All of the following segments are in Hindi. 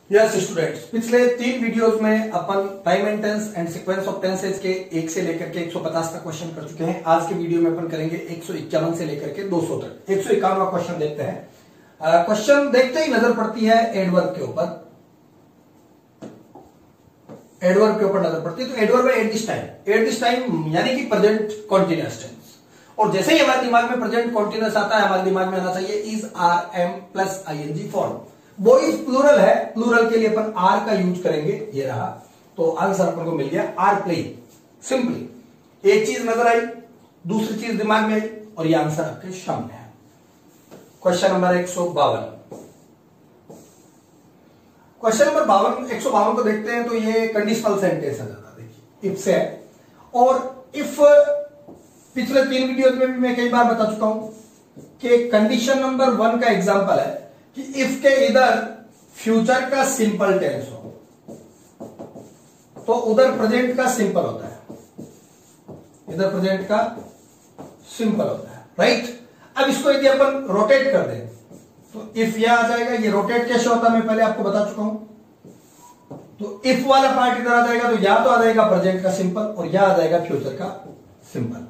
यस स्टूडेंट्स, पिछले 3 वीडियोस में अपन time and tense and sequence of tenses के 1 से लेकर के 150 तक क्वेश्चन कर चुके हैं। आज के वीडियो में अपन करेंगे 151 से लेकर के 200 तक। 151वां क्वेश्चन देखते हैं। क्वेश्चन देखते ही नजर पड़ती है एडवर्ब के ऊपर। एडवर्ब के ऊपर नजर पड़ती है तो एडवर्ब है एट दिस टाइम यानी कि प्रेजेंट कॉन्टिन्यूअस टेंस। और जैसे ही हमारे दिमाग में प्रेजेंट कॉन्टिन्यूअस आता है, हमारे दिमाग में आना चाहिए is are am plus ING form. Boys plural है, प्लूरल के लिए अपन आर का यूज करेंगे। ये रहा, तो आंसर अपन को मिल गया आर प्लेइंग। सिंपली एक चीज नजर आई, दूसरी चीज दिमाग में आई और ये आंसर आपके सामने है। Question number 152। क्वेश्चन नंबर 152 को देखते हैं तो ये कंडीशनल सेंटेंस है। देखिए इफ से है, और इफ पिछले 3 वीडियो में भी मैं कई बार बता चुका हूं कि कंडीशन नंबर 1 का एग्जांपल है कि इफ के इधर फ्यूचर का सिंपल टेंस हो तो उधर प्रेजेंट का सिंपल होता है, इधर प्रेजेंट का सिंपल होता है, राइट। अब इसको यदि अपन रोटेट कर दें तो इफ यह आ जाएगा। ये रोटेट कैसे होता है मैं पहले आपको बता चुका हूं। तो इफ वाला पार्ट इधर आ जाएगा तो या तो आ जाएगा प्रेजेंट का सिंपल और या आ जाएगा फ्यूचर का सिंपल,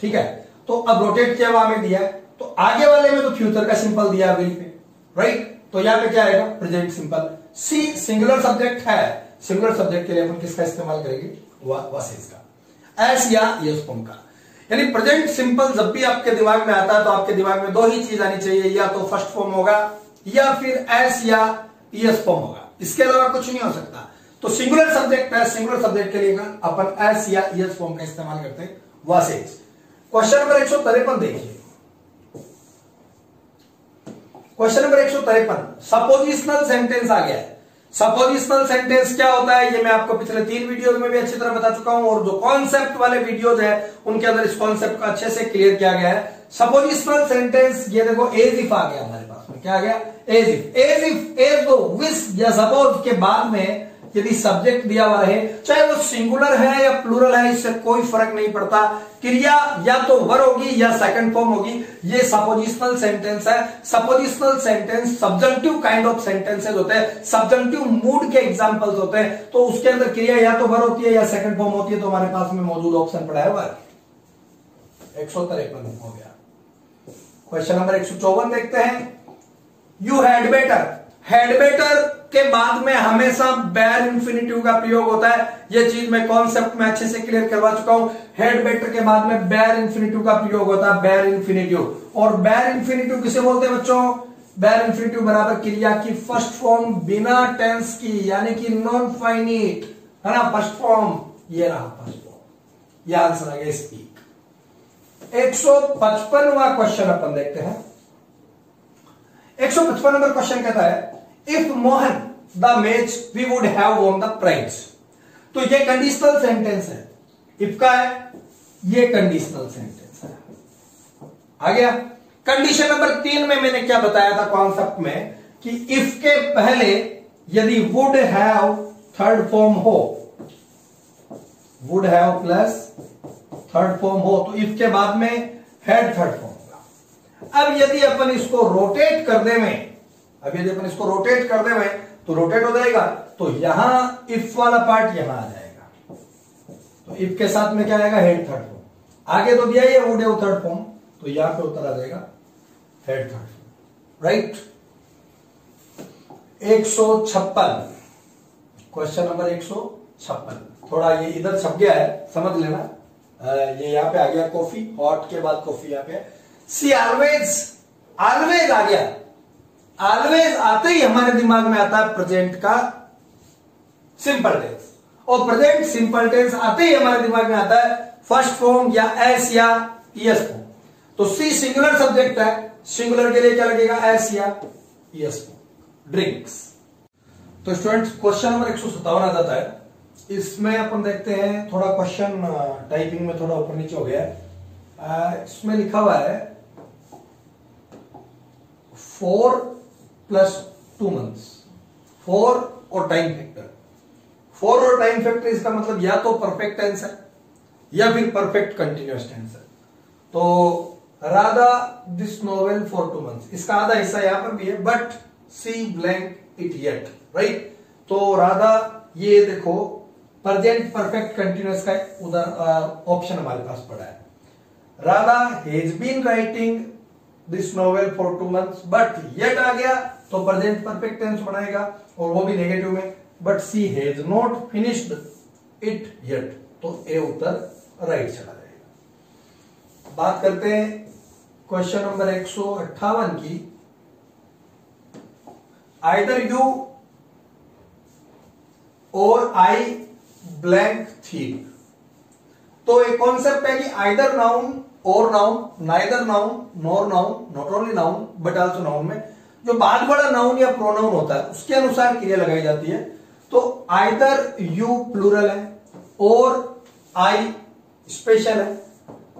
ठीक है। तो अब रोटेट किया हुआ हमें दिया है तो आगे वाले में तो फ्यूचर का सिंपल दिया बिल पे, राइट। तो यहां पे क्या आएगा प्रेजेंट सिंपल। सी सिंगुलर सब्जेक्ट है, सिंगुलर सब्जेक्ट के लिए अपन किसका इस्तेमाल करेंगे, वासेज का, एस या यस फॉर्म का। यानी प्रेजेंट सिंपल जब भी आपके दिमाग में आता है तो आपके दिमाग में 2 ही चीज आनी चाहिए, या तो फर्स्ट फॉर्म होगा या फिर एस या यस फॉर्म होगा, इसके अलावा कुछ नहीं हो सकता। तो सिंगुलर सब्जेक्ट है, सिंगुलर सब्जेक्ट के लिए अपन एस या यस फॉर्म का इस्तेमाल करते हैं, वासेज। क्वेश्चन नंबर 153 देखिए। क्वेश्चन नंबर 153 सपोजिशनल सेंटेंस आ गया है। सपोजिशनल सेंटेंस क्या होता है ये मैं आपको पिछले 3 वीडियोज में भी अच्छी तरह बता चुका हूं, और जो कॉन्सेप्ट वाले वीडियोज है उनके अंदर इस कॉन्सेप्ट को अच्छे से क्लियर किया गया है। सपोजिशनल सेंटेंस ये देखो एज इफ आ गया हमारे पास में, क्या आ गया, एज इफ। एज दो विश या सपोज के बाद में यदि सब्जेक्ट दिया हुआ रहे, चाहे वो सिंगुलर है या प्लूरल है, इससे कोई फर्क नहीं पड़ता। क्रिया या तो वर होगी या सेकंड फॉर्म होगी, ये सपोजिशनल सेंटेंस है। Suppositional sentence subjunctive kind of sentences होते हैं, सब्जंक्टिव मूड के एग्जांपल्स होते हैं। तो उसके अंदर क्रिया या तो वर होती है या सेकंड फॉर्म होती है। तो हमारे पास में मौजूद ऑप्शन पड़ा है वर। 153 हो गया। क्वेश्चन नंबर 154 देखते हैं। You had better. Had better के बाद में हमेशा बेयर इंफिनिटिव का प्रयोग होता है। यह चीज मैं कॉन्सेप्ट में अच्छे से क्लियर करवा चुका हूं। हेड बेटर के बाद में बेयर इंफिनिटिव का प्रयोग होता है, बेयर इंफिनिटिव। और बेयर इंफिनिटिव किसे बोलते हैं बच्चों, बेयर इंफिनिटिव बराबर क्रिया की फर्स्ट फॉर्म बिना टेंस की, यानी कि नॉन फाइनिट, है ना, फर्स्ट फॉर्म। ये रहा फर्स्ट फॉर्म, यह आंसर आ गया स्पीक। 155वां क्वेश्चन अपन देखते हैं। 155 नंबर क्वेश्चन कहता है if Mohan the match we would have won the prize. तो ये कंडीशनल सेंटेंस है, इफ का है, ये कंडीशनल सेंटेंस है। आ गया। कंडीशन नंबर 3 में मैंने क्या बताया था कॉन्सेप्ट में कि इफ के पहले यदि वुड हैव थर्ड फॉर्म हो, would have plus third form हो, तो इफ के बाद में हैड थर्ड फॉर्म होगा। अब यदि अपन इसको रोटेट कर दे में, तो रोटेट हो जाएगा, तो यहां इफ वाला पार्ट यहां आ जाएगा। तो इफ के साथ में क्या आएगा, हेड थर्ड फॉर्म। आगे तो दिया ही है वुड हैव थर्ड फॉर्म, तो यहां पे उतर आ जाएगा head third form, right. 156 question number 156। थोड़ा ये इधर छप गया है, समझ लेना। ये यहां पे आ गया कॉफी, हॉट के बाद कॉफी यहां पे। सी ऑलवेज आ गया। ऑलवेज आते ही हमारे दिमाग में आता है प्रेजेंट का सिंपल टेंस, और प्रेजेंट सिंपल टेंस आते ही हमारे दिमाग में आता है फर्स्ट फॉर्म या एस या यस फॉर्म। तो सी सिंगुलर सब्जेक्ट है, सिंगुलर के लिए क्या लगेगा, एस या यस फॉर्म, ड्रिंक्स। तो स्टूडेंट्स क्वेश्चन नंबर 157 आ जाता है। इसमें अपन देखते हैं, थोड़ा क्वेश्चन टाइपिंग में थोड़ा ऊपर नीचे हो गया है। इसमें लिखा हुआ है 4 + 2 months, 4 और टाइम फैक्टर। 4 और टाइम फैक्टर इसका मतलब या तो परफेक्ट टेंस है या फिर परफेक्ट कंटिन्यूअस टेंस है। तो Radha this novel for 2 months, इसका आधा हिस्सा यहां पर भी है, but she blank it yet, right. तो राधा, ये देखो प्रेजेंट परफेक्ट कंटिन्यूअस का उधर ऑप्शन हमारे पास पड़ा है। Radha has been writing this novel for 2 months but yet आ गया तो प्रेजेंट परफेक्ट टेंस बनाएगा और वो भी नेगेटिव में। But she has not finished it yet, तो ए उत्तर राइट चला जाएगा। बात करते हैं क्वेश्चन नंबर 158 की। आइदर यू और आई ब्लैंक थीप। तो एक कॉन्सेप्ट है कि आइदर नाउन और noun, neither noun nor noun, not only noun but also known में जो बाद वाला नाउन या प्रोनाउन होता है उसके अनुसार क्रिया लगाई जाती है। तो आइदर यू प्लूरल है और आई स्पेशल है,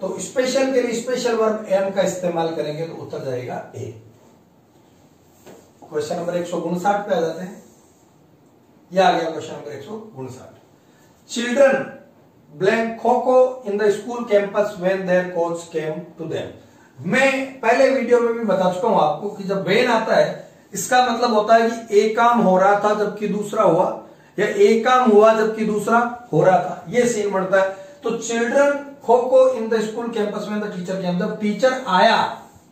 तो स्पेशल के लिए स्पेशल वर्ब एम का इस्तेमाल करेंगे तो उत्तर जाएगा ए। क्वेश्चन नंबर 159 पे आ जाते हैं। यह आ गया question number 159। Children blank kho-kho in the school campus when their coach came to them. मैं पहले वीडियो में भी बता चुका हूं आपको कि जब व्हेन आता है इसका मतलब होता है कि एक काम हो रहा था जबकि दूसरा हुआ, या एक काम हुआ जबकि दूसरा हो रहा था, ये सीन बनता है। तो children kho-kho in the school campus when the teacher came, जब टीचर आया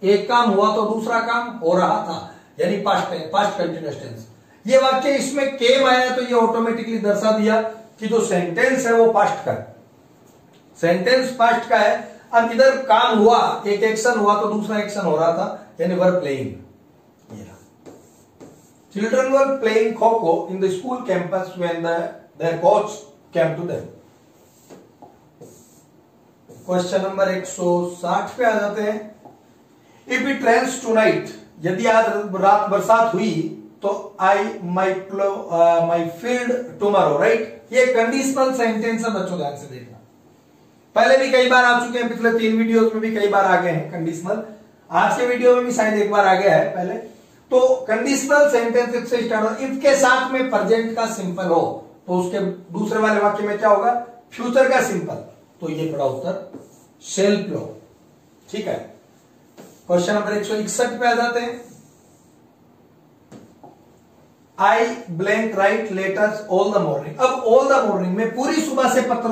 एक काम हुआ तो दूसरा काम हो रहा था, यानी पास्ट कंटिन्यूअस टेंस। ये वाक्य इसमें केम आया तो ये ऑटोमेटिकली दर्शा दिया कि जो सेंटेंस है वो पास्ट का है, सेंटेंस पास्ट का है। अब इधर काम हुआ, एक एक्शन हुआ तो दूसरा एक्शन हो रहा था, यानी were playing. Children were playing kho-kho in the school campus when their coach came to them. Question number 160 पे आ जाते हैं। इफ इट रेन्स टुनाइट, यदि आज रात बरसात हुई तो आई माई फील्ड टुमारो, राइट। ये कंडीशनल सेंटेंस है बच्चों, ध्यान से देखना। पहले भी कई बार आ चुके हैं, पिछले 3 वीडियोस में भी कई बार आ गए हैं कंडीशनल, आज के वीडियो में भी शायद एक बार आ गया है पहले। तो कंडीशनल सेंटेंस इफ से स्टार्ट हो, इफ के साथ में प्रेजेंट का सिंपल हो तो उसके दूसरे वाले वाक्य में क्या होगा, फ्यूचर का सिंपल, तो ये पड़ा उत्तर शेल प्लो, ठीक है। क्वेश्चन नंबर 161 पे आ जाते हैं। आई blank write letters all the morning. अब ऑल द मॉर्निंग में पूरी सुबह से पत्र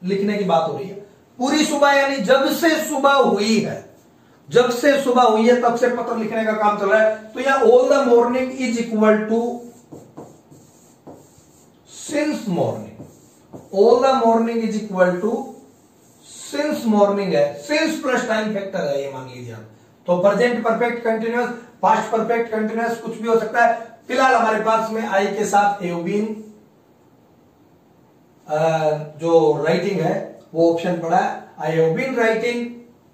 लिखने की बात हो रही है। पूरी सुबह यानी जब से सुबह हुई है, जब से सुबह हुई है तब से पत्र लिखने का काम चल रहा है। तो यहां all the morning is equal to since morning. All the morning is equal to since morning है, सिंस प्लस टाइम फैक्टर है, ये मान लीजिए आप। तो present perfect continuous, past perfect continuous, कुछ भी हो सकता है। फिलहाल हमारे पास में आई के साथ हैव बीन जो राइटिंग है वो ऑप्शन पड़ा है। I have been writing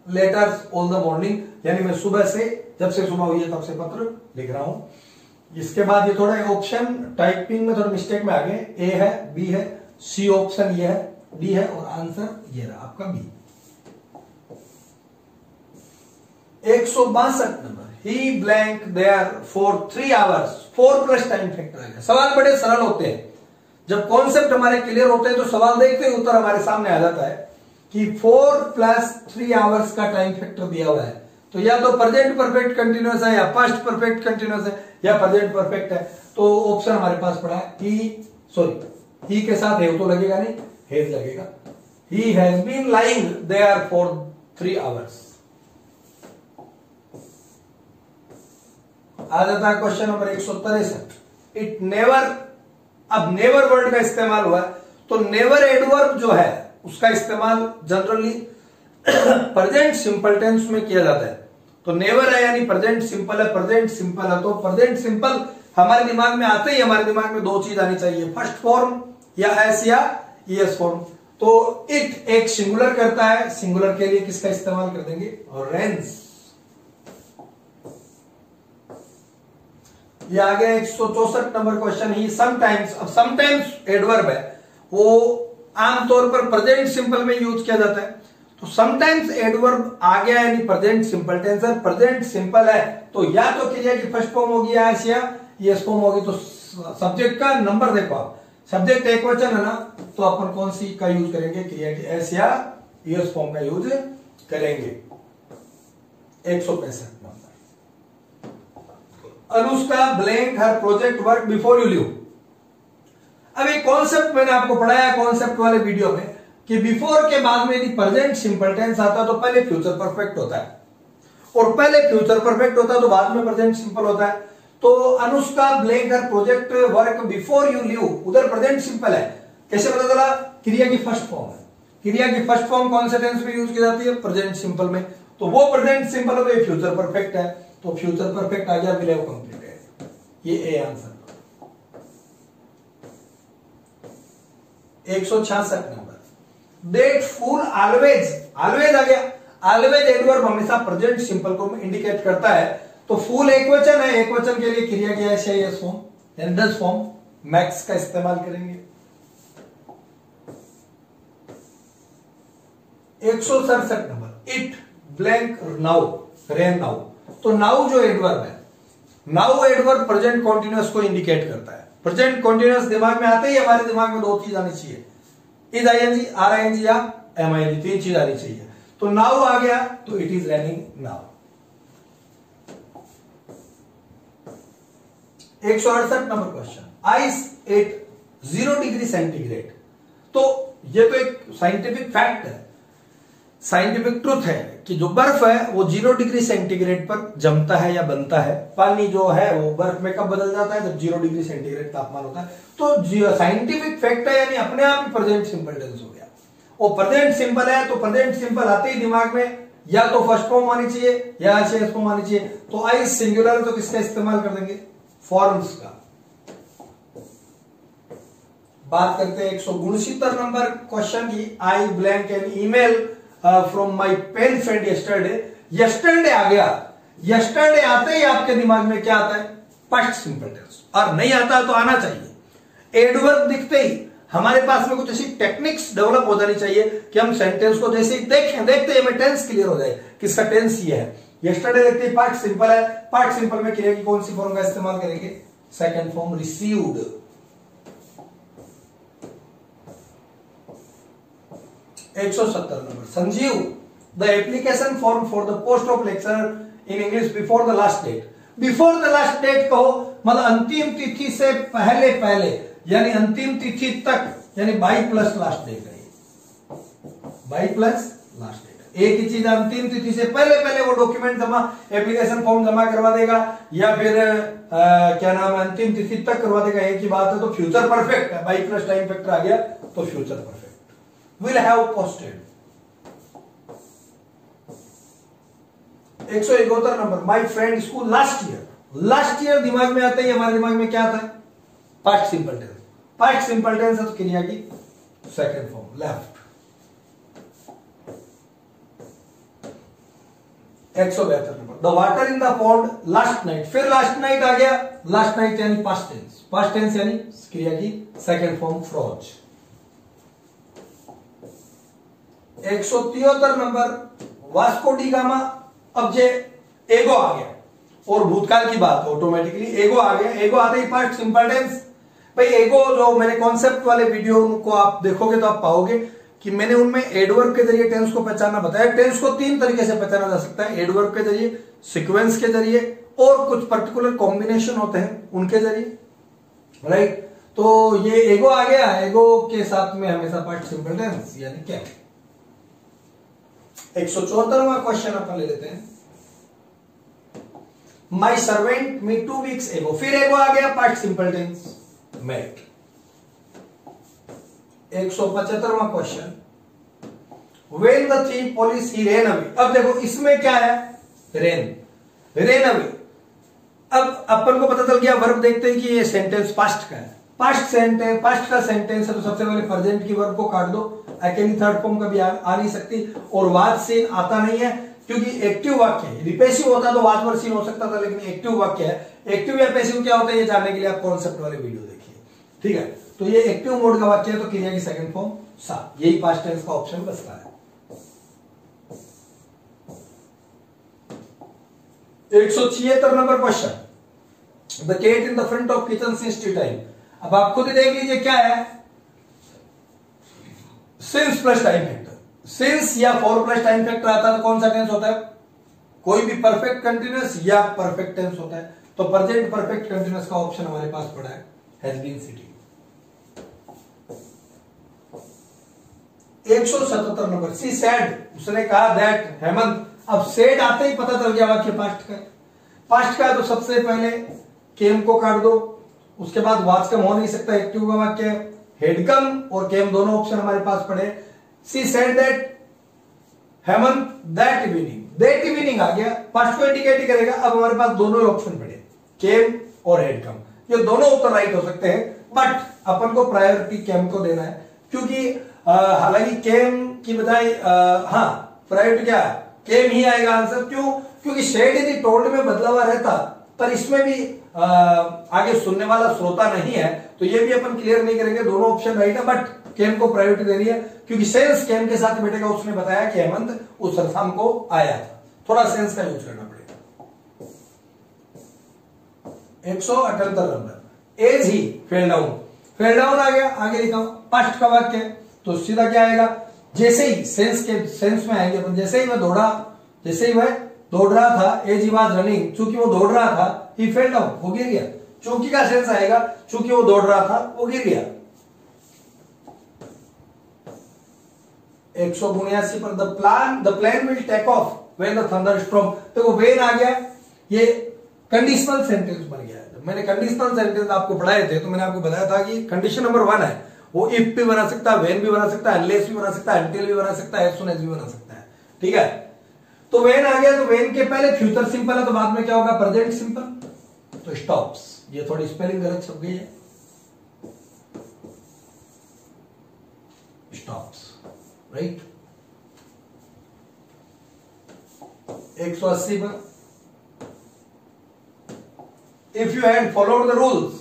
letters all the morning, यानी मैं सुबह से, जब से सुबह हुई है तब से पत्र लिख रहा हूं। इसके बाद ये थोड़ा ऑप्शन टाइपिंग में थोड़ा मिस्टेक में आ गए। ए है, बी है, सी ऑप्शन ये है, डी है और आंसर ये रहा आपका बी। 162 नंबर। He blank there for 3 hours, 4 plus time factor है। सवाल बड़े सरल होते हैं, जब कॉन्सेप्ट हमारे क्लियर होते हैं तो सवाल देखते ही उत्तर हमारे सामने आ जाता है कि 4 + 3 hours का टाइम फैक्टर दिया हुआ है। तो या तो प्रेजेंट परफेक्ट कंटिन्यूअस है, या पास्ट परफेक्ट कंटिन्यूअस है, या प्रेजेंट परफेक्ट है। तो ऑप्शन हमारे पास पड़ा है ही के साथ हैव तो लगेगा नहीं, हैज लगेगा। He has been lying there for 3 hours। आ जाता है क्वेश्चन नंबर 163। इट नेवर, अब नेवर वर्ड का इस्तेमाल हुआ है तो नेवर एडवर्ब जो है उसका इस्तेमाल जनरली प्रेजेंट सिंपल टेंस में किया जाता है। तो नेवर है यानी प्रेजेंट सिंपल है, प्रेजेंट सिंपल है। तो प्रेजेंट सिंपल हमारे दिमाग में आते ही हमारे दिमाग में 2 चीज आनी चाहिए, फर्स्ट फॉर्म या एस या ईएस फॉर्म। तो इट एक सिंगुलर करता है, सिंगुलर के लिए किसका इस्तेमाल कर देंगे, और रेंस। ये आ गया 164 नंबर क्वेश्चन। ही समटाइम्स, अब समटाइम्स एडवर्ब है, वो आमतौर पर प्रेजेंट सिंपल में यूज किया जाता है। तो समटाइम्स एडवर्ब आ गया यानी प्रेजेंट सिंपल टेंस है, प्रेजेंट सिंपल है तो या तो क्रिया की फर्स्ट फॉर्म होगी या यस फॉर्म होगी। तो सब्जेक्ट का नंबर देखो आप, सब्जेक्ट एक वचन है ना, तो अपन कौन सी का यूज करेंगे, क्रिया की एस या यस फॉर्म का यूज करेंगे। 165 number. Anushka blank her project work before you leave. अब एक कॉन्सेप्ट मैंने आपको पढ़ाया कॉन्सेप्ट वाले वीडियो में कि बिफोर के बाद में यदि प्रेजेंट सिंपल टेंस आता है तो पहले फ्यूचर परफेक्ट होता है, और पहले फ्यूचर परफेक्ट होता है तो बाद में प्रेजेंट सिंपल होता है। तो Anushka blank her project work before you leave, उधर प्रेजेंट सिंपल है। कैसे पता चला? क्रिया की फर्स्ट फॉर्म है। क्रिया की फर्स्ट फॉर्म कौन से टेंस में यूज की जाती है? प्रेजेंट सिंपल में। तो वो प्रेजेंट सिंपल है तो ये फ्यूचर परफेक्ट है, तो फ्यूचर परफेक्ट आ गया, विल हैव कंप्लीटेड। ये A answer. 166 number, that fool always, always आ गया। ऑलवेज एडवर्ब हमेशा प्रेजेंट सिंपल को इंडिकेट करता है, तो फूल एक वचन है, एक वचन के लिए क्रिया क्या है? यस फॉर्म, यानी डज फॉर्म, मैक्स का इस्तेमाल करेंगे। 167 number, it blank now rain now. तो नाउ जो एडवर्ब है, नाउ एडवर्ब प्रेजेंट कॉन्टिन्यूअस को इंडिकेट करता है। प्रेजेंट कॉन्टिन्यूअस दिमाग में आते ही हमारे दिमाग में दो चीज आनी चाहिए, इज आईएनजी, आर आईएनजी या एम आईएनजी, तीन चीज आनी चाहिए। तो नाउ आ गया तो it is raining now. 168 number question, ice eight 0 degree centigrade. तो ये तो एक साइंटिफिक फैक्ट है, साइंटिफिक ट्रुथ है कि जो बर्फ है वो 0 डिग्री सेंटीग्रेड पर जमता है या बनता है। पानी जो है वो बर्फ में कब बदल जाता है? जब 0 डिग्री सेंटीग्रेड तापमान होता है। तो साइंटिफिक फैक्ट है, यानी अपने आप ही प्रेजेंट सिंपल टेंस हो गया। और प्रेजेंट सिंपल है तो प्रेजेंट सिंपल आते ही दिमाग में या तो फर्स्ट फॉर्म आनी चाहिए या शेष फॉर्म आनी चाहिए। तो आई सिंगुलर तो किसका इस्तेमाल कर देंगे? फॉर्म्स का। बात करते हैं 169 नंबर क्वेश्चन की, I blank an email from my pen friend yesterday. Yesterday आ गया, यस्टरडे आते ही आपके दिमाग में क्या आता है? Past simple tense. और नहीं आता तो आना चाहिए। एडवर्ब दिखते ही हमारे पास में कुछ ऐसी टेक्निक्स डेवलप हो जानी चाहिए कि हम सेंटेंस को जैसे ही देखते ही हमें टेंस क्लियर हो जाए किसका टेंस ये है। यस्टरडे देखते ही पास्ट सिंपल है, पास्ट सिंपल में क्रिया की कौन सी फॉर्म का इस्तेमाल करेंगे? Second form, received. 170 नंबर, Sanjeev the application form for the post of lecturer in English before the last date. Before the last date कहो मतलब अंतिम तिथि से पहले पहले, यानी अंतिम तिथि तक, यानी बाई प्लस लास्ट डेट है। बाई प्लस लास्ट डेट, एक ही चीज अंतिम तिथि से पहले पहले वो डॉक्यूमेंट जमा, एप्लीकेशन फॉर्म जमा करवा देगा या फिर क्या नाम है अंतिम तिथि तक करवा देगा, एक ही बात है। तो फ्यूचर परफेक्ट है, बाई प्लस टाइम फैक्टर आ गया तो future perfect. will have posted। 171 number, my friend school last year. Last year दिमाग में आता है, हमारे दिमाग में क्या आता है? Past simple tense. Past simple tense है तो क्रिया की सेकंड फॉर्म, लेफ्ट। 172 नंबर, the water in the pond last night. फिर लास्ट नाइट आ गया, लास्ट नाइट यानी पास्ट टेंस, पास्ट टेंस यानी क्रिया की सेकंड फॉर्म, फ्रोज। 173 नंबर, वास्को डी गामा। अब जे एगो आ गया और भूतकाल की बात ऑटोमेटिकली एगो आ गया, एगो आते ही पास्ट सिंपल टेंस। भाई एगो जो मैंने कॉन्सेप्ट वाले वीडियो को आप देखोगे तो आप पाओगे कि मैंने उनमें एडवर्ब के जरिए टेंस को पहचानना बताया। टेंस को तीन तरीके से पहचाना जा सकता है, एडवर्ब के जरिए, सीक्वेंस के जरिए और कुछ पर्टिकुलर कॉम्बिनेशन होते हैं उनके जरिए, राइट। तो ये एगो आ गया, एगो के साथ में हमेशा पास्ट सिंपल टेंस यानी क्या। 174वां क्वेश्चन अपन ले लेते हैं, माई सर्वेंट मी 2 वीक्स एगो। फिर एगो आ गया, पास्ट सिंपल टेंस, मेट। 175वां question, when the thief police he ran away. अब देखो इसमें क्या है? Ran, ran away. अब अपन को पता चल गया वर्ब देखते हैं कि ये सेंटेंस पास्ट का है। पास्ट सेंटेंस, पास्ट का सेंटेंस है तो सबसे पहले प्रेजेंट की वर्ब को काट दो, अकेली थर्ड फॉर्म कभी आ नहीं सकती। और वाद सीन आता नहीं है क्योंकि एक्टिव वाक्य है। रिपेसिव होता तो वाद वर्ड सीन हो सकता था, लेकिन एक्टिव वाक्य है। एक्टिव या पैसिव क्या होता है ये जानने के लिए आप कॉन्सेप्ट वाले वीडियो देखिए, ठीक है। तो ये एक्टिव मोड का वाक्य है तो क्रिया की सेकंड फॉर्म सा, यही पास्ट टेंस का ऑप्शन बचता है। 176 number question, the cat in the front of kitchen since tea time. अब आप खुद ही देख लीजिए क्या है, since plus time factor. Since या फॉर प्लस टाइम फैक्टर आता है तो कौन सा टेंस होता है? कोई भी परफेक्ट कंटिन्यूअस या परफेक्ट टेंस होता है। तो प्रेजेंट परफेक्ट कंटिन्यूअस का ऑप्शन हमारे पास पड़ा है हैज बीन सिटी। 177 नंबर, सी सैड, उसने कहा दैट हेमंत। अब सेड आते ही पता चल गया वाक्य पास्ट का है। पास्ट का है तो सबसे पहले केम को काट दो, उसके बाद वाच कम हो नहीं सकता, एक्टिव का वाक्य है। हेड कम और केम दोनों ऑप्शन हमारे पास पड़े। She said that Hemant that evening, that evening आ गया, पास्ट को इंडिकेट ही करेगा। अब हमारे पास दोनों ही ऑप्शन पड़े, केम और हेड कम, ये दोनों उत्तर राइट हो सकते हैं, बट अपन को प्रायोरिटी केम को देना है, क्योंकि हालांकि केम की बजाय हाँ प्रायोरिटी क्या है, केम ही आएगा आंसर। क्यों? क्योंकि शेड यदि टोल्ड में बदला हुआ रहता, पर इसमें भी आगे सुनने वाला श्रोता नहीं है, तो ये भी अपन क्लियर नहीं करेंगे, दोनों ऑप्शन राइट है, बट केम को प्रायोरिटी दे रही है, क्योंकि सेंस केम के साथ बैठेगा। उसने बताया कि हेमंत उस शाम को आया था, थोड़ा सेंस का यूज करना पड़ेगा। 178 number, as he fell down, fell down आ गया, आगे लिखा पास्ट का वाक्य है, तो सीधा क्या आएगा, जैसे ही सेंस के सेंस में आएंगे अपन, जैसे ही वह दौड़ा, जैसे ही वह दौड़ रहा था, एज ही वाज रनिंग, चूंकि वो दौड़ रहा था, ही फेल डाउन, वो गिर गया। चूंकि का सेंस आएगा, चूंकि वो दौड़ रहा था, वो गिर गया। 179 पर the plane will take off when the thunderstorm, देखो वेन आ गया, ये कंडीशनल सेंटेंस बन गया है। मैंने कंडीशनल सेंटेंस आपको पढ़ाए थे, तो मैंने आपको बताया था कि कंडीशन नंबर 1 है, वो इफ भी बना सकता है, वेन भी बना सकता है, अनलेस भी बना सकता है, अंटिल भी बना सकता है, एज सून एज भी बना सकता है। ठीक है, तो वेन आ गया, तो वेन के पहले फ्यूचर सिंपल है, तो बाद में क्या होगा, प्रेजेंट सिंपल, तो स्टॉप्स। ये थोड़ी स्पेलिंग गलत छप गई है, स्टॉप्स, राइट। 180 पर if you had followed the rules,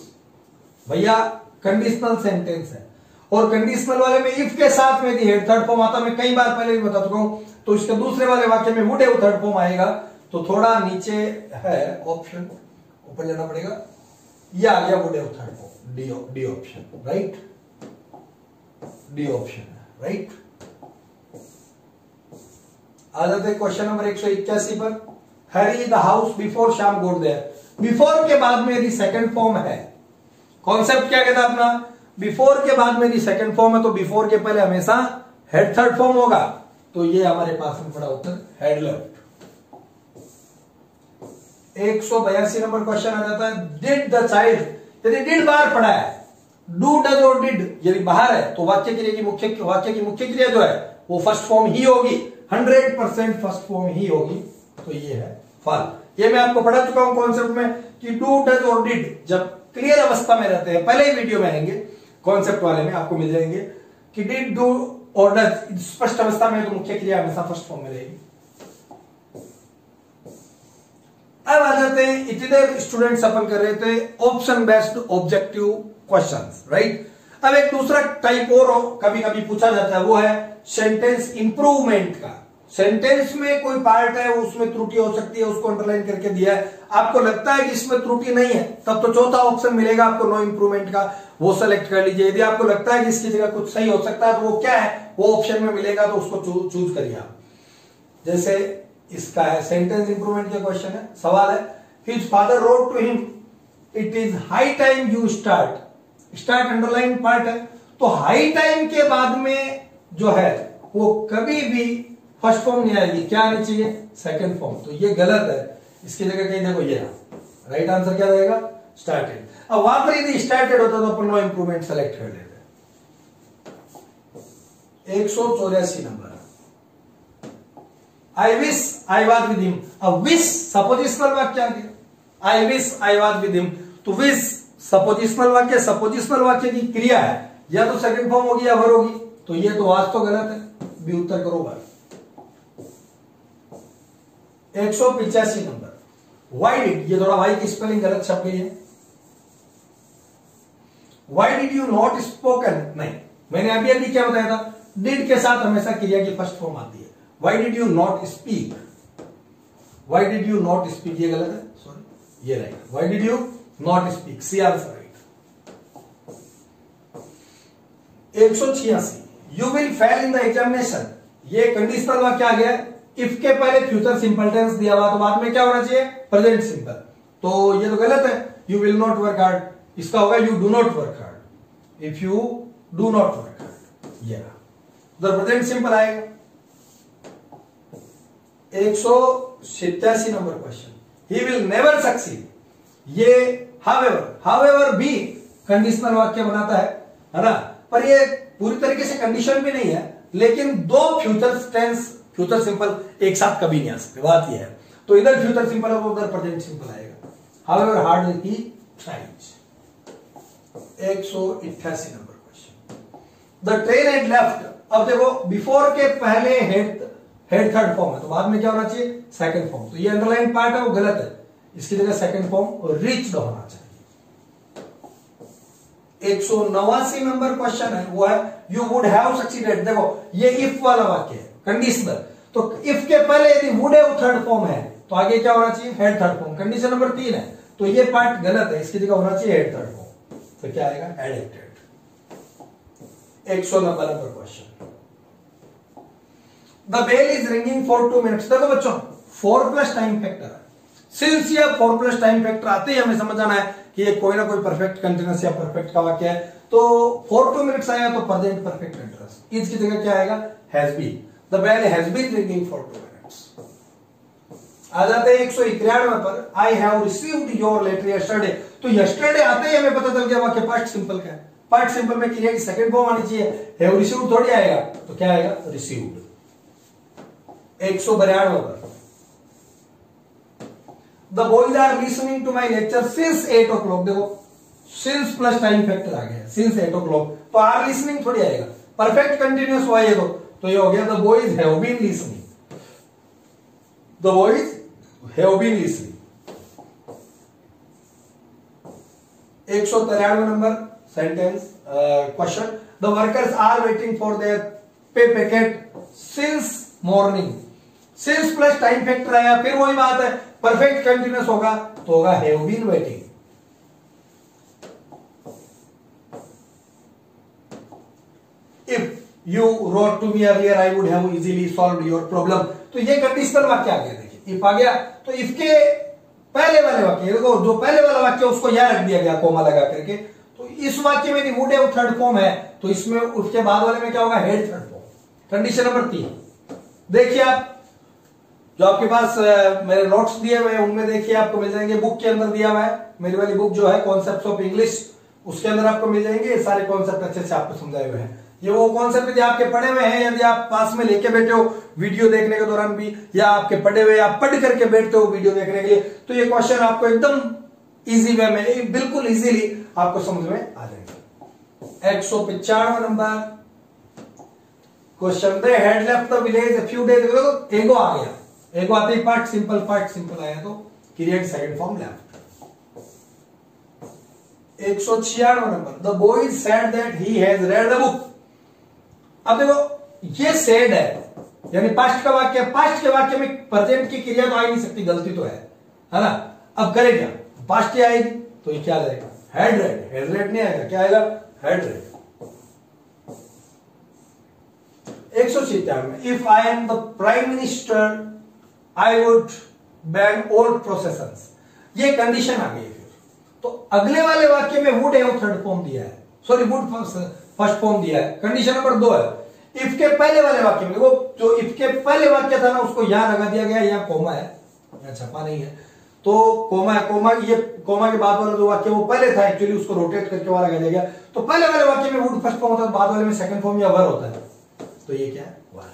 भैया कंडीशनल सेंटेंस है, और कंडीशनल वाले में इफ के साथ में हेड थर्ड फॉर्म आता, मैं कई बार पहले भी बता चुका हूं, तो इसके दूसरे वाले वाक्य में वुड हैव थर्ड फॉर्म आएगा, तो थोड़ा नीचे है ऑप्शन, ऊपर जाना पड़ेगा, ये आ गया would have third form, D option, right, D option है, राइट। आ जाते क्वेश्चन नंबर 181 पर, Harry the house before Shyam got there, before के बाद में यदि सेकंड फॉर्म है, कॉन्सेप्ट क्या कहता है अपना, बिफोर के बाद में यदि सेकंड फॉर्म है, तो बिफोर के पहले हमेशा हेड थर्ड फॉर्म होगा, तो ये हमारे पास में पड़ा उत्तर हेड लेफ्ट। 182 नंबर क्वेश्चन आ जाता है, डिड द चाइल्ड, यदि डिड बाहर पड़ा है, डू डज और डिड यदि बाहर है, तो वाक्य की मुख्य क्रिया जो है वो फर्स्ट फॉर्म ही होगी, 100% फर्स्ट फॉर्म ही होगी, तो ये है फॉल। ये मैं आपको पढ़ा चुका हूं कॉन्सेप्ट में कि डू डज और डिड जब क्लियर अवस्था में रहते हैं, पहले ही वीडियो में आएंगे, कॉन्सेप्ट वाले में आपको मिल जाएंगे कि डिड डू और डज स्पष्ट अवस्था में, तो मुख्य क्रिया हमेशा फर्स्ट फॉर्म में रहेगी। अब आ जाते हैं, इतने स्टूडेंट्स अपन कर रहे थे option based objective questions, right. अब एक दूसरा टाइप और कभी कभी पूछा जाता है, वो है सेंटेंस इंप्रूवमेंट का। सेंटेंस में कोई पार्ट है, उसमें त्रुटि हो सकती है, उसको अंडरलाइन करके दिया है, आपको लगता है कि इसमें त्रुटि नहीं है, तब तो चौथा ऑप्शन मिलेगा आपको नो इंप्रूवमेंट का, वो सेलेक्ट कर लीजिए। यदि आपको लगता है कि इसकी जगह कुछ सही हो सकता है, तो वो क्या है, वो ऑप्शन में मिलेगा, तो उसको चूज करिए आप। जैसे इसका है सेंटेंस इंप्रूवमेंट का क्वेश्चन है, सवाल है, his father wrote to him it is high time you start, start underline part है, तो हाई टाइम के बाद में जो है वो कभी भी फर्स्ट फॉर्म नहीं आएगी, क्या आनी चाहिए, सेकंड फॉर्म, तो ये गलत है। इसकी जगह कहीं देखो, ये राइट आंसर क्या रहेगा, स्टार्टेड। अब वहां पर यदि स्टार्टेड होता तो अपन नो इंप्रूवमेंट सेलेक्ट कर लेते। 184 number, I wish I was with him, अब विश सपोजिशनल वाक्य आ गया, I wish I was with him, तो विश सपोजिशनल वाक्य, सपोजिशनल वाक्य की क्रिया है, या तो सेकंड फॉर्म होगी या वर होगी, तो ये तो आज तो गलत है, बी उत्तर करो वर। 185 नंबर, वाई डिड, ये थोड़ा वाई की स्पेलिंग गलत छप गई है, why did you not spoken, नहीं, मैंने अभी अभी क्या बताया था, डिड के साथ हमेशा क्रिया की फर्स्ट फॉर्म आती है, why did you not speak, why did you not speak, ये गलत है, सॉरी, ये right, why did you not speak, C answer right. 186, you will fail in the examination, ये कंडीशनल वाक्य आ गया, इफ के पहले फ्यूचर सिंपल टेंस दिया हुआ, तो बाद में क्या होना चाहिए, प्रेजेंट सिंपल, तो ये तो गलत है, you will not work hard, इसका होगा you do not work hard, if you do not work hard. या उधर प्रेजेंट सिंपल आएगा। 187 number question, he will never succeed, ये हावेवर भी कंडीशनल वाक्य बनाता है ना, पर ये पूरी तरीके से कंडीशन भी नहीं है, लेकिन दो फ्यूचर टेंस फ्यूचर सिंपल एक साथ कभी नहीं आ सकते, बात ये है। तो इधर फ्यूचर सिंपल है तो उधर प्रेजेंट सिंपल आएगा। However hard he tries. 188 number question, the train had left, अब देखो बिफोर के पहले हेड थर्ड फॉर्म है, तो बाद में क्या होना चाहिए, सेकंड फॉर्म। तो ये अंडरलाइन पार्ट है वो गलत है, इसकी जगह सेकंड फॉर्म रीच्ड होना चाहिए। 189 नंबर क्वेश्चन है, वो है यू वुड हैव सक्सीडेड। देखो ये इफ वाला वाक्य है, कंडीशनल, तो इफ के पहले यदि वुड हैव थर्ड फॉर्म है तो आगे क्या होना चाहिए, had third form. Condition number 3 है, तो ये पार्ट गलत है, इसकी जगह होना चाहिए हैड थर्ड फॉर्म, तो क्या आएगा, एडिक्टेड। 190 नंबर question, the bell is ringing for 2 minutes. देखो बच्चों 4 प्लस टाइम फैक्टर है, सिंस ये 4 प्लस टाइम फैक्टर आते ही हमें समझ आना है कि ये कोई ना कोई परफेक्ट कंटीन्यूअस या परफेक्ट का वाक्य है। तो 4 2 मिनट्स आया तो प्रेजेंट परफेक्ट कंटीन्यूअस, इसकी जगह क्या आएगा, has been, the bell has been ringing for 2 minutes. आ जाते हैं 191 पर, I have received your letter yesterday. तो यस्टरडे आते ही हमें पता चल गया वाक्य पास्ट सिंपल का है, पास्ट सिंपल में क्रिया की सेकंड फॉर्म आनी चाहिए, हैव रिसीव्ड थोड़ी आएगा, तो क्या आएगा, रिसीव्ड। 192 पर, the boys are listening to my lecture since 8 o'clock। देखो सिंस प्लस टाइम फैक्टर आ गया, सिंस 8 o'clock, तो आर लिसनिंग थोड़ी आएगा, परफेक्ट कंटिन्यूअस हुआ ये तो ये हो गया the boys have been listening, the boys have been listening. 193 number sentence question, the workers are waiting for their pay packet since morning. Since plus time factor आया, फिर वही बात है, परफेक्ट कंटिन्यूअस होगा तो होगा have been waiting. If you wrote to me earlier I would have easily solved your problem. तो ये कंडीशनल वाक्य आ गया, देखिए इफ आ गया, तो इफ के पहले वाले वाक्य, देखो जो पहले वाला वाक्य उसको यहां रख दिया गया कोमा लगा करके, तो इस वाक्य में वुड हैव थर्ड फॉर्म है, तो इसमें उसके बाद वाले में क्या होगा, head third form. Condition number 3 देखिए आप, जो आपके पास मेरे नोट्स दिए हुए हैं उनमें देखिए आपको मिल जाएंगे, बुक के अंदर दिया हुआ है, मेरी वाली बुक जो है कॉन्सेप्ट्स ऑफ इंग्लिश, उसके अंदर आपको मिल जाएंगे ये सारे कॉन्सेप्ट अच्छे से आपको समझाए हुए हैं। ये वो कॉन्सेप्ट यदि आपके पढ़े हुए हैं, यदि आप पास में लेके बैठे हो वीडियो देखने के दौरान भी, या आपके पढ़े हुए आप पढ़ करके बैठते हो वीडियो देखने के लिए, तो ये क्वेश्चन आपको एकदम इजी वे में, बिल्कुल इजीली आपको समझ में आ जाएगा। 195 number question, they had left the village a few days. एगो आ गया, एगो आते ही पार्ट सिंपल आया, तो क्रिया की second form left. 196 number, the boys said that he has read the book. अब देखो ये सेड है, यानी पास्ट का वाक्य, पास्ट के वाक्य में प्रेजेंट की क्रिया तो आ ही नहीं सकती, गलती तो है ना। अब करे क्या, पास्ट की आएगी तो ये क्या जाएगा, हैड रेड। हैड रेड नहीं आएगा, क्या आएगा, हैड रेड। 197 में, if I am the prime minister I would ban old processions. ये कंडीशन आ गई। फिर तो अगले वाले वाक्य में वुड हैव थर्ड फॉर्म दिया है, सॉरी वुड फर्स्ट फॉर्म दिया है। कंडीशन नंबर 2 है, इफ के पहले वाले वाक्य में, वो जो इफ के पहले वाक्य था ना उसको यहां लगा दिया गया, यहां कोमा है, यहां छपा नहीं है, तो कोमा है, कोमा ये कोमा के बाद वाला जो वाक्य वो पहले था एक्चुअली, उसको रोटेट करके वहां लगा दिया गया। तो पहले वाले वाक्य में वुड फर्स्ट फॉर्म होता है, बाद वाले में सेकंड फॉर्म या वर होता है, तो ये क्या है, वर।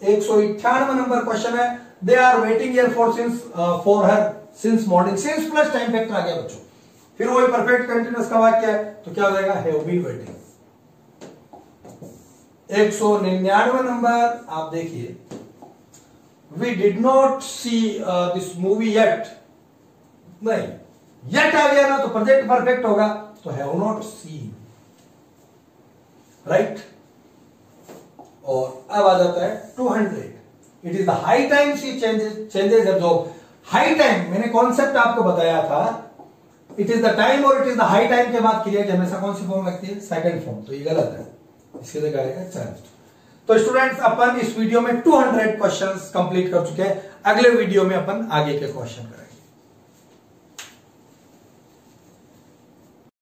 198 नंबर क्वेश्चन है, they are waiting here for her since morning. Since plus time factor आ गया बच्चों, फिर वही परफेक्ट कंटीन्यूअस का वाक्य है, तो क्या हो जाएगा, हैव बीन वेटिंग। 199 नंबर आप देखिए, we did not see this movie yet. नहीं, येट आ गया ना तो प्रेजेंट परफेक्ट होगा, तो हैव नॉट सीन, राइट। और अब आ जाता है 200, it is the high time she changes her job. High time मैंने कॉन्सेप्ट आपको बताया था, इट इज द टाइम और it is the high time के बाद क्रिया की हमेशा कौन सी फॉर्म लगती है, सेकंड फॉर्म, तो ये गलत है, इसके जगह आएगा चेंज्ड। तो स्टूडेंट्स अपन इस वीडियो में 200 क्वेश्चंस कंप्लीट कर चुके हैं। अगले वीडियो में अपन आगे के क्वेश्चन करेंगे।